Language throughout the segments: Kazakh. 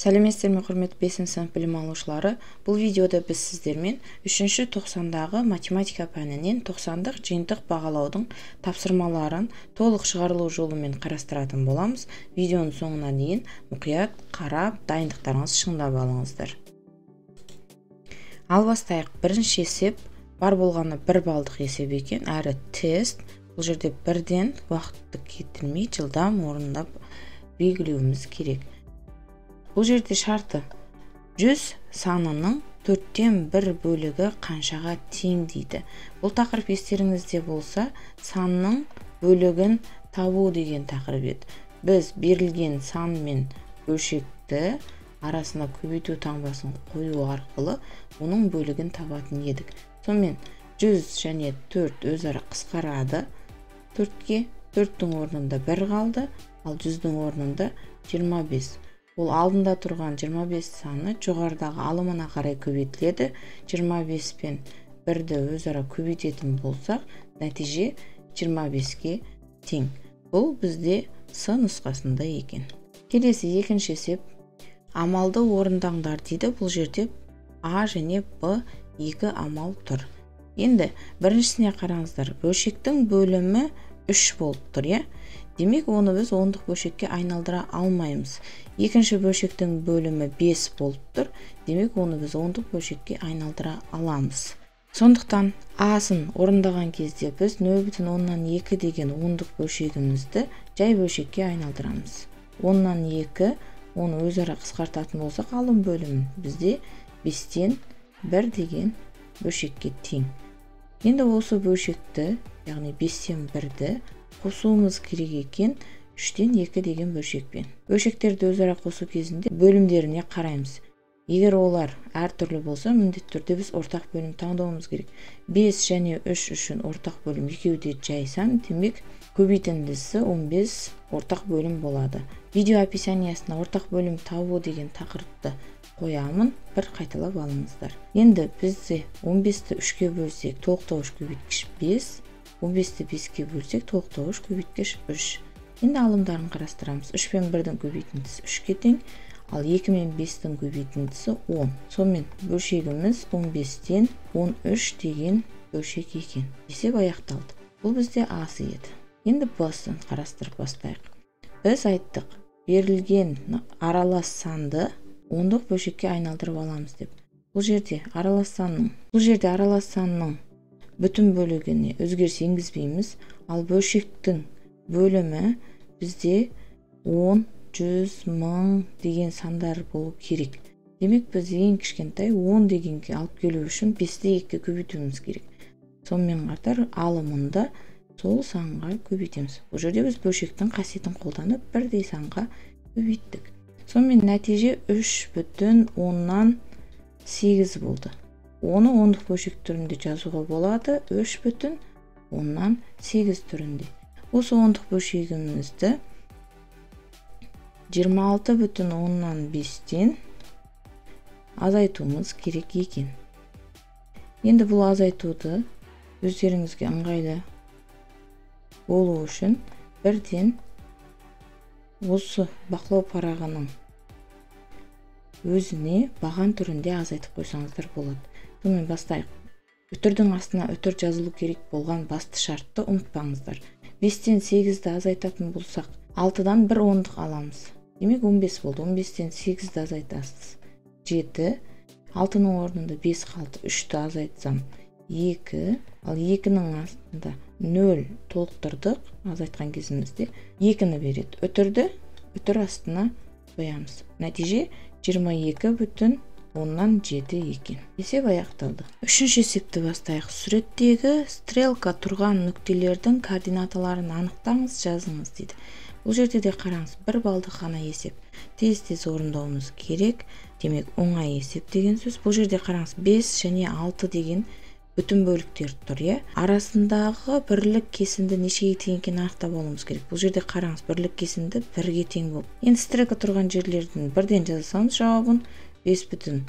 Сәлеметсіздер ме, құрметті 5 сынып білім алушылары. Бұл видеода біз сіздермен 3-ші 90-дағы математика пәнінен 90-дық жиынтық бағалаудың тапсырмаларын толық шығарылу жолымен қарастыратын боламыз. Видеоның соңына дейін мұқият қарап, дайындықтарыңыз шыңдап алыңыздар. Ал бастайық. Бірінші есеп бар болғаны 1 балдық есеп екен, әрі тест. Бұл жерде бірден уақытты кетірмей жылдам орындап белгілеуіміз керек. Бұл жерде шарты 100 санының 4-тен 1 бөлігі қаншаға тең дейді. Бұл тақырып естеріңізде болса, санның бөлігін табу деген тақырып еді. Біз берілген сан мен бөлшекті арасына көбейту таңбасын қою арқылы оның бөлігін табатын едік. Сонымен 100 және 4 өзара қысқарады. 4-ке 4-тің орнында 1 қалды, ал 100-дің орнында 25. Ол алдында тұрған 25 саны жоғарыдағы алымына қарай көбейтіледі. 25 пен 1-ді өзара көбейтетін болсақ, нәтиже 25-ке тең. Бұл бізде С нұсқасында екен. Келесі екінші есеп. Амалды орындаңдар дейді. Бұл жерде А және Б екі амал тұр. Енді біріншісіне қараңыздар. Бөлшектің бөлімі 3 болып тұр, иә? Демек, оны біз ондық бөлшекке айналдыра алмаймыз. Екінші бөлшектің бөлімі 5 болып тұр. Демек, оны біз ондық бөлшекке айналдыра аламыз. Сондықтан Асын орындаған кезде біз 0,2 деген ондық бөлшегімізді жай бөлшекке айналдырамыз. 10-2 оны өзара қысқартатын болсақ, алым бөлімін бізде 5-тен 1 деген бөлшекке тең. Енді осы бөлшекті, яғни 5-тен 1-ді қосуымыз керек екен 3-тен 2 деген бөлшекпен. Бөлшектерді өзара қосу кезінде бөлімдеріне қараймыз. Егер олар әртүрлі болса, міндетті түрде біз ортақ бөлім таңдауымыз керек. 5 және 3 үшін ортақ бөлім екеуде жай сан, демек көбейтіндісі 15 ортақ бөлім болады. Видео описаниясына ортақ бөлім табу деген тақырыпты қоямын, бір қайталап алыңыздар. Енді бізде 15-ті 3-ке бөлсек, толықтауыш көбейткіш 5, 15-ті 5-ке бөлсек, толықтауыш көбейткіш 3. Енді алымдарын қарастырамыз. 3 пен 1-дің көбейтіндісі 3-ке тең, ал 2 мен 5-дің көбейтіндісі 10. Сонымен бөлшегіміз 15-тен 13 деген бөлшек екен. Есеп аяқталды. Бұл бізде Асы еді. Енді Б'сын қарастырып бастайық. Біз айттық, берілген аралас санды ондық бөлшекке айналдырып аламыз деп. Бұл жерде аралас санның бүтін бөлігіне өзгеріс енгізбейміз, ал бөлшектің бөлімі бізде 10, 100, 1000 деген сандар болу керек. Демек, біз ең кішкентай 10 дегенге алып келу үшін 5-ті 2-ке көбейтуіміз керек. Сонымен қатар алымында сол санға көбейтеміз. Бұл жерде біз бөлшектің қасиетін қолданып бірдей санға көбейттік. Сонымен нәтиже 3,8 болды. Оны ондық бөлшек түрінде жазуға болады, 3,8 түрінде. Осы ондық бөлшегімізді 26,5-тен азайтуымыз керек екен. Енді бұл азайтуды өздеріңізге ыңғайлы болу үшін бірден осы бақылау парағының өзіне баған түрінде азайтып қойсаңыздар болады. Сонымен бастайық. Үтірдің астына үтір жазылу керек болған басты шартты ұмытпаңыздар. 5-тен 8-ді азайтатын болсақ, 6-дан 1 ондық аламыз. Демек 15 болды. 15-тен 8-ді азайтасыз. 7, 6-ның орнында 5 қалды. 3-ті азайтсам 2, ал 2-ның астында 0 толықтырдық. Азайтқан кезімізде 2-ні береді. Үтір астына қоямыз. Нәтиже 22,7 екен. Есеп аяқталды. Үшінші есепті бастайық. Суреттегі стрелка тұрған нүктелердің координаталарын анықтаңыз, жазыңыз дейді. Бұл жерде де қараңыз, 1 балдық ғана есеп. Тез-тез орындауымыз керек. Демек, оңай есеп деген сөз. Бұл жерде қараңыз, 5 және 6 деген бүтін бөліктер тұр, иә? Арасындағы бірлік кесінді нешеге тең екенін анықтап алуымыз керек. Бұл жерде қараңыз, бірлік кесінді 1-ге тең болып. Енді стрелка тұрған жерлердің бірден жазсаңыз жауабын 5,1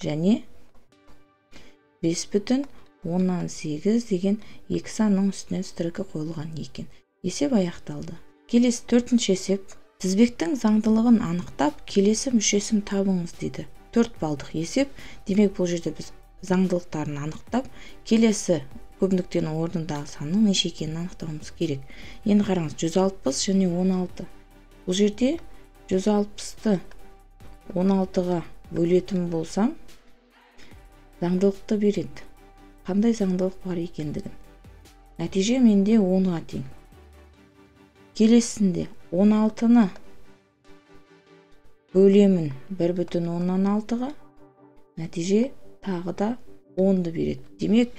және 5,8 деген екі санның үстіне стрелка қойылған екен. Есеп аяқталды. Келесі 4-ші есеп. Тізбектің заңдылығын анықтап, келесі мүшесін табыңыз дейді. 4 балдық есеп. Демек, бұл жерде біз заңдылықтарын анықтап, келесі көпніктенің орнындағы санның неше екенін анықтауымыз керек. Енді қараңыз, 160 және 16. Бұл жерде 160-ты 16-ға бөлетін болсам, заңдылықты береді. Қандай заңдылық бар екендігін. Нәтиже менде 10-ға тең. Келесінде 16-ны бөлемін 1/16-ға, нәтиже тағы да 10-ды береді. Демек,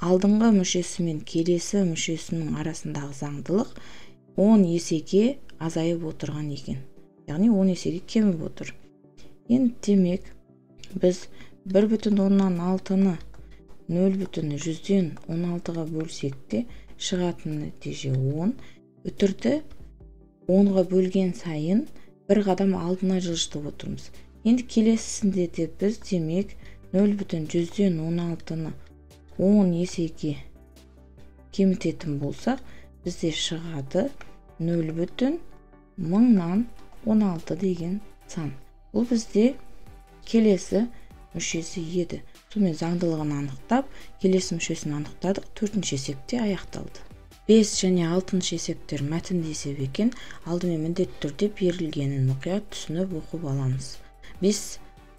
алдыңғы мүшесі мен келесі мүшесінің арасындағы заңдылық 10 есеге азайып отырған екен. Яғни 10 есеге кеміп отыр. Енді демек, біз 1/16-ны 0,100-ден 16-ға бөлсек те шығатын нәтиже 10. Үтірді 10-ға бөлген сайын бір қадам алдына жылжытып отырмыз. Енді келесісінде де біз демек 0,100-ден 16-ны 10 есеге кемітетін болсақ, бізде шығады 0,1000-16 деген сан. Бұл бізде келесі мүшесі еді. Сонымен заңдылығын анықтап, келесі мүшесін анықтадық, 4-ші есепте аяқталды. 5 және 6-шы есептер мәтінді есеп екен, алдымен міндетті түрде берілгенін мұқият түсініп оқып аламыз. Біз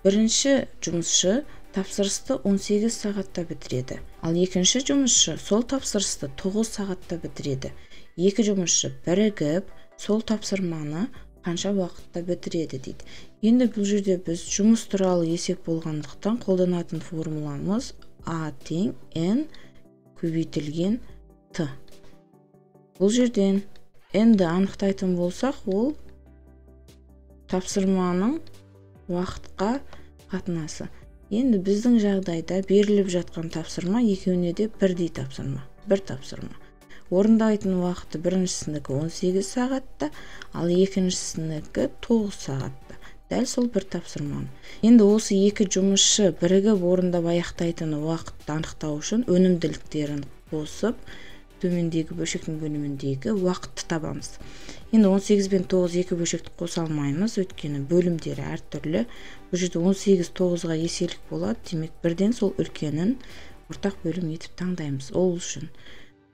бірінші жұмысшы тапсырысты 18 сағатта бітіреді. Ал екінші жұмысшы сол тапсырысты 9 сағатта бітіреді. Екі жұмысшы бірігіп сол тапсырманы қанша уақытта бітіреді дейді. Енді бұл жерде біз жұмыс туралы есеп болғандықтан қолданатын формуламыз А тең N көбейтілген Т. Бұл жерден N-ді анықтайтын болсақ, ол тапсырманың уақытқа қатынасы. Енді біздің жағдайда беріліп жатқан тапсырма екеуіне де бірдей тапсырма, бір тапсырма. Орындайтын уақыты біріншісінікі 18 сағатта, ал екіншісінікі 9 сағатта. Дәл сол бір тапсырманы. Енді осы екі жұмысшы бірігіп орындап аяқтайтын уақытты анықтау үшін өнімділіктерін қосып, төмендегі бөлшектің бөліміндегі уақытты табамыз. Енді 18 пен 9 екі бөлшекті қоса алмаймыз, өйткені бөлімдері әртүрлі. Бұл жерде 18 9-ға еселік болады, демек бірден сол үлкенін ортақ бөлім етіп таңдаймыз. Ол үшін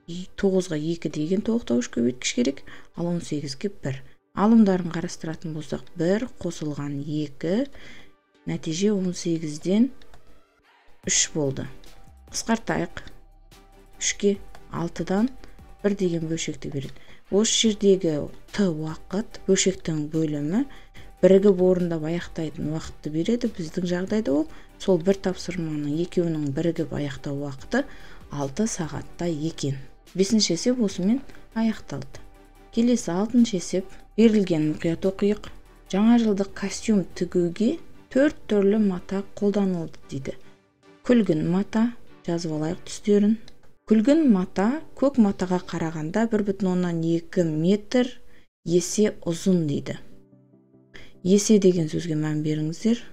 9-ға 2 деген тоқтауыш көбейткіш керек, ал 18-ге 1. Алымдарын қарастыратын болсақ, 1 қосылған 2, нәтиже 18-ден 3 болды. Қысқартайық. 3-ке 6-дан 1 деген бөлшекті береді. Осы жердегі Т уақыт, бөлшектің бөлімі бірігіп орындап аяқтайтын уақытты береді. Біздің жағдайда ол сол бір тапсырманың екеуінің бірігіп аяқтау уақыты 6 сағатта екен. 5-ші есеп осымен аяқталды. Келесі 6-шы есеп. Берілген мұқият оқиық. Жаңа жылдық костюм тігуге 4 түрлі мата қолданылды дейді. Күлгін мата, жазып алайық түстерін. Күлгін мата көк матаға қарағанда 1,2 метр есе ұзын дейді. Есе деген сөзге мән беріңіздер.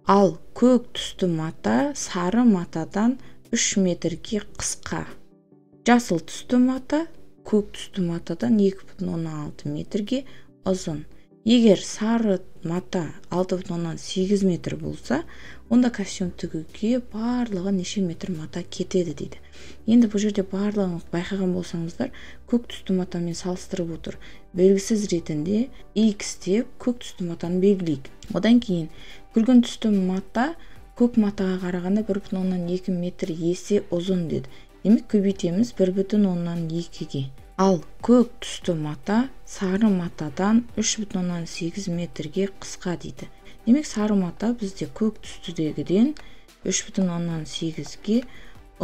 Ал көк түсті мата сары матадан 3 метрге қысқа. Жасыл түсті мата көк түсті матадан 2,6 метрге ұзын. Егер сары мата 6,8 метр болса, онда костюм тігуге барлығы неше метр мата кетеді дейді. Енді бұл жерде барлығын байқаған болсаңыздар, көк түсті матамен салыстырып отыр. Белгісіз ретінде X деп көк түсті матаны белгілейік. Одан кейін күлгін түсті мата көк матаға қарағанда 1,2 метр есе ұзын деді. Демек көбейтеміз 1,2-ге. Ал көк түсті мата сары матадан 3,8 метрге қысқа дейді. Демек сары мата бізде көк түстідегіден 3,8-ге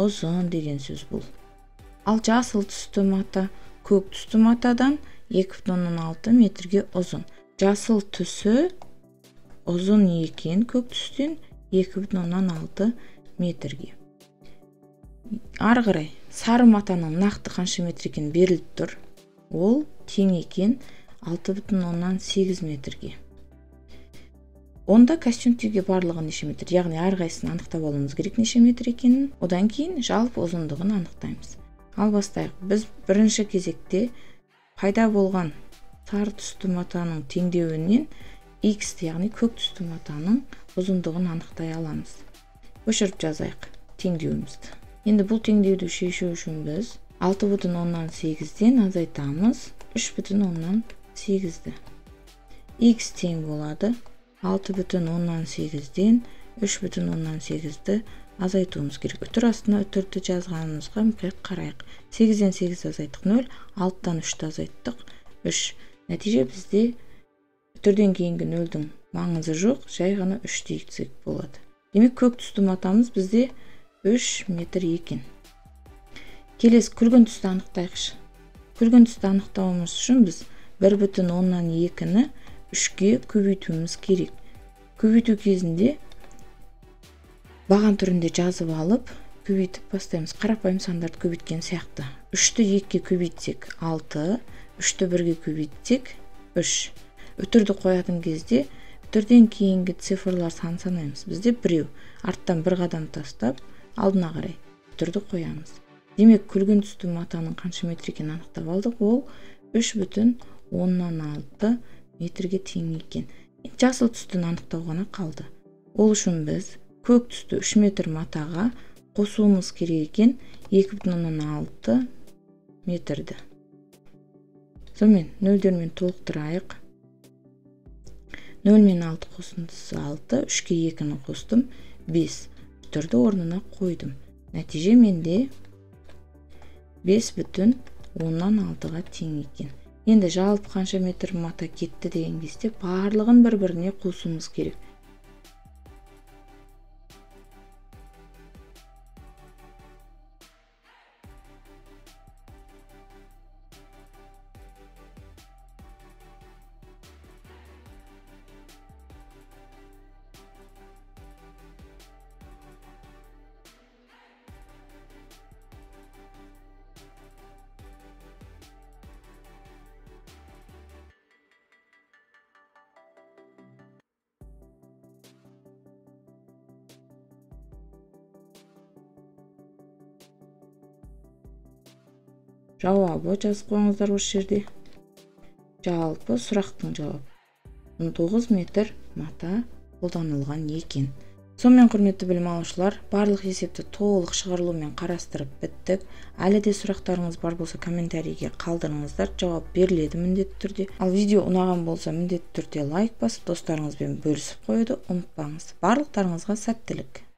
ұзын деген сөз бұл. Ал жасыл түсті мата көк түсті матадан 2,6 метрге ұзын. Жасыл түсі ұзын екен көк түстен 2,6 метрге. Ары қарай сары матаның нақты қанша метр екен беріліп тұр. Ол тең екен 6,8 метрге. Онда костюм тігуге барлығы неше метр, яғни әрқайсысын анықтап алуымыз керек неше метр екенін. Одан кейін жалпы ұзындығын анықтаймыз. Ал бастайық. Біз бірінші кезекте пайда болған сары түсті матаның теңдеуінен x, яғни көк түсті матаның ұзындығын анықтай аламыз. Өшіріп жазайық теңдеуімізді. Енді бұл теңдеуді шешу үшін біз 6,8-ден азайтамыз 3,8-ді. X тең болады 6,8-ден 3,8-ді азайтуымыз керек. Үтір астына үтірді жазғанымызға мұқият қарайық. 8-ден 8 азайттық 0, 6-дан 3 азайттық 3. Нәтиже бізде үтірден кейінгі 0-дің маңызы жоқ, жай ғана 3 дейсек болады. Демек көк түсті матамыз бізде 3 метр екен. Келесі күлгін түсті анықтайықшы. Күлгін түсті анықтауымыз үшін біз 1,2-ні 3-ге көбейтуіміз керек. Көбейту кезінде баған түрінде жазып алып, көбейтіп бастаймыз. Қарапайым сандарды көбейткен сияқты. 3-ті 2-ге көбейтсек 6, 3-ті 1-ге көбейтсек 3. Үтірді қоятын кезде үтірден кейінгі цифрлар сан санаймыз. Бізде біреу. Арттан бір қадам тастап, алдына қарай үтірді қоямыз. Демек, күлгін түсті матаның қанша метр екенін анықтап алдық. Ол 3,6 метрге тең екен. Жасыл түстін анықтау ғана қалды. Ол үшін біз көк түсті 3 метр матаға қосуымыз керек екен 2,6 метрді. Сонымен 0-дермен толықтырайық. 0 мен 6 қосындысы 6, 3-ке 2-ні қостым, 5. Үтірді орнына қойдым. Нәтиже менде 5,6-ға тең екен. Енді жалпы қанша метр мата кетті деген кезде барлығын бір-біріне қосуымыз керек. Жауабы жазып қойыңыздар осы жерде. Жалпы сұрақтың жауабы 19 метр мата қолданылған екен. Сонымен құрметті білім алушылар, барлық есепті толық шығарылумен қарастырып біттік. Әлі де сұрақтарыңыз бар болса комментарийге қалдырыңыздар, жауап беріледі міндетті түрде. Ал видео ұнаған болса міндетті түрде лайк басып, достарыңызбен бөлісіп қоюды ұмытпаңыз. Барлықтарыңызға сәттілік.